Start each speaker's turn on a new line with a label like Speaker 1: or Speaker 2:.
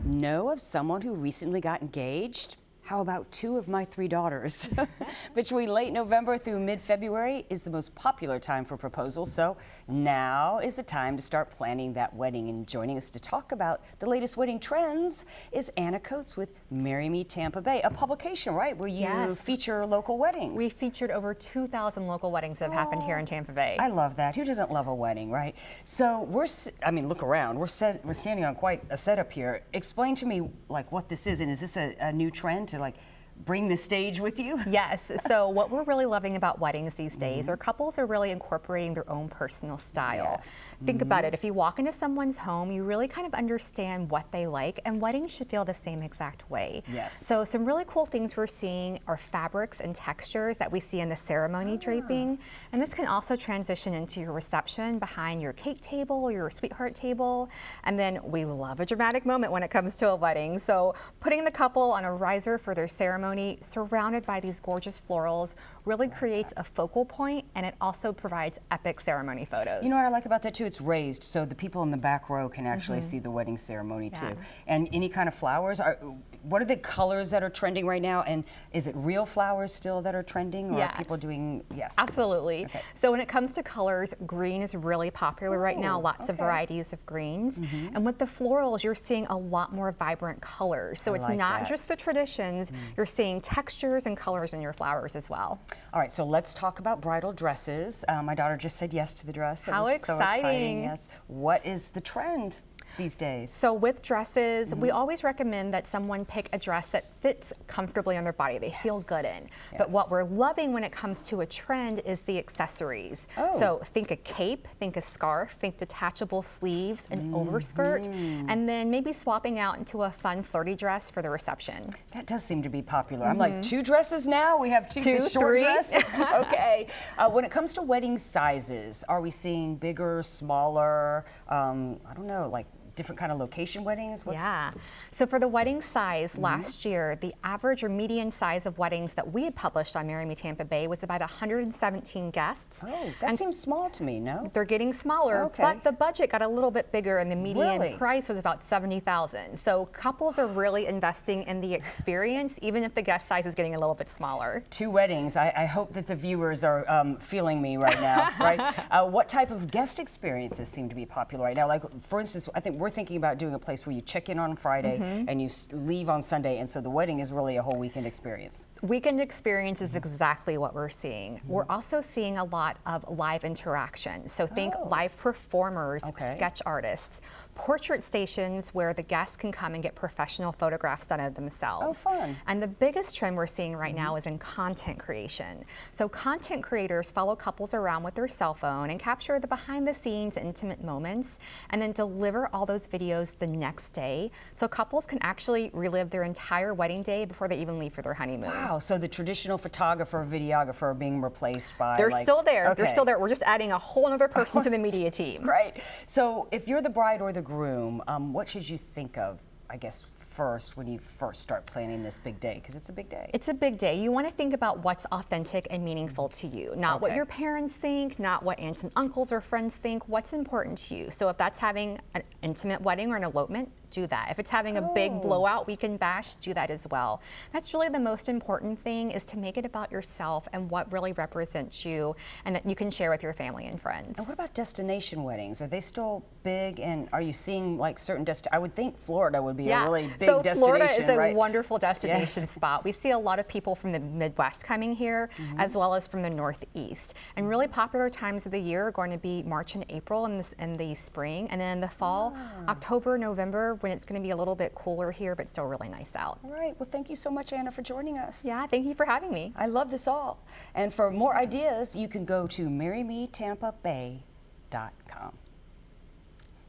Speaker 1: Know of someone who recently got engaged? How about 2 of my 3 daughters? Between late November through mid-February is the most popular time for proposals, so now is the time to start planning that wedding. And joining us to talk about the latest wedding trends is Anna Coates with Me Tampa Bay, a publication, right, where you feature local weddings.
Speaker 2: We featured over 2,000 local weddings that have happened here in Tampa Bay.
Speaker 1: I love that. Who doesn't love a wedding, right? So I mean, look around. We're standing on quite a setup here. Explain to me, like, what this is, and is this a new trend to, like, bring the stage with you?
Speaker 2: Yes. So what we're really loving about weddings these days are couples are really incorporating their own personal style.
Speaker 1: Yes.
Speaker 2: Think about it. If you walk into someone's home, you really kind of understand what they like, and weddings should feel the same exact way.
Speaker 1: Yes.
Speaker 2: So some really cool things we're seeing are fabrics and textures that we see in the ceremony draping, and this can also transition into your reception behind your cake table, your sweetheart table, and then we love a dramatic moment when it comes to a wedding. So putting the couple on a riser for their ceremony surrounded by these gorgeous florals really creates a focal point, and it also provides epic ceremony photos.
Speaker 1: You know what I like about that too? It's raised, so the people in the back row can actually see the wedding ceremony too. And any kind of flowers. What are the colors that are trending right now? And is it real flowers still that are trending, or are people doing? Yes.
Speaker 2: Absolutely. Okay. So when it comes to colors, green is really popular right now. Lots of varieties of greens. And with the florals, you're seeing a lot more vibrant colors. So it's not just the traditions. You're seeing textures and colors in your flowers as well.
Speaker 1: All right, so let's talk about bridal dresses. My daughter just said yes to the dress.
Speaker 2: How exciting.
Speaker 1: So exciting, yes. What is the trend these days?
Speaker 2: So with dresses, we always recommend that someone pick a dress that fits comfortably on their body, they feel good in. But what we're loving when it comes to a trend is the accessories. So think a cape, think a scarf, think detachable sleeves, an overskirt, and then maybe swapping out into a fun flirty dress for the reception.
Speaker 1: That does seem to be popular. I'm like, 2 dresses now? We have 2 short
Speaker 2: 3.
Speaker 1: dress? Okay. When it comes to wedding sizes, are we seeing bigger, smaller, I don't know, like different kind of location weddings?
Speaker 2: So for the wedding size last year, the average or median size of weddings that we had published on Me Tampa Bay was about 117 guests.
Speaker 1: Oh, that seems small to me, no?
Speaker 2: They're getting smaller, but the budget got a little bit bigger, and the median price was about $70,000. So couples are really investing in the experience, even if the guest size is getting a little bit smaller. 2
Speaker 1: weddings. I hope that the viewers are feeling me right now, right? What type of guest experiences seem to be popular right now? Like, for instance, I think we're thinking about doing a place where you check in on Friday and you leave on Sunday, and so the wedding is really a whole weekend experience.
Speaker 2: Weekend experience is exactly what we're seeing. We're also seeing a lot of live interaction. So think live performers, sketch artists, portrait stations where the guests can come and get professional photographs done of themselves.
Speaker 1: Oh, fun.
Speaker 2: And the biggest trend we're seeing right now is in content creation. So content creators follow couples around with their cell phone and capture the behind the scenes intimate moments, and then deliver all those videos the next day, so couples can actually relive their entire wedding day before they even leave for their honeymoon.
Speaker 1: Wow, so the traditional photographer, videographer are being replaced by...
Speaker 2: They're still there. They're still there. We're just adding a whole other person to the media team.
Speaker 1: Great. So if you're the bride or the groom, what should you think of, I guess, first when you first start planning this big day? Because it's a big day.
Speaker 2: It's a big day. You want to think about what's authentic and meaningful to you, not what your parents think, not what aunts and uncles or friends think. What's important to you? So if that's having an intimate wedding or an elopement, do that. If it's having a big blowout weekend bash, do that as well. That's really the most important thing, is to make it about yourself and what really represents you, and that you can share with your family and friends.
Speaker 1: And what about destination weddings? Are they still big, and are you seeing like certain I would think Florida would be a really big destination,
Speaker 2: Florida is a wonderful destination spot. We see a lot of people from the Midwest coming here, as well as from the Northeast. And really popular times of the year are going to be March and April in the spring, and then in the fall, October, November, when it's going to be a little bit cooler here, but still really nice out.
Speaker 1: All right. Well, thank you so much, Anna, for joining us.
Speaker 2: Yeah, thank you for having me.
Speaker 1: I love this all. And for more ideas, you can go to MarryMeTampaBay.com.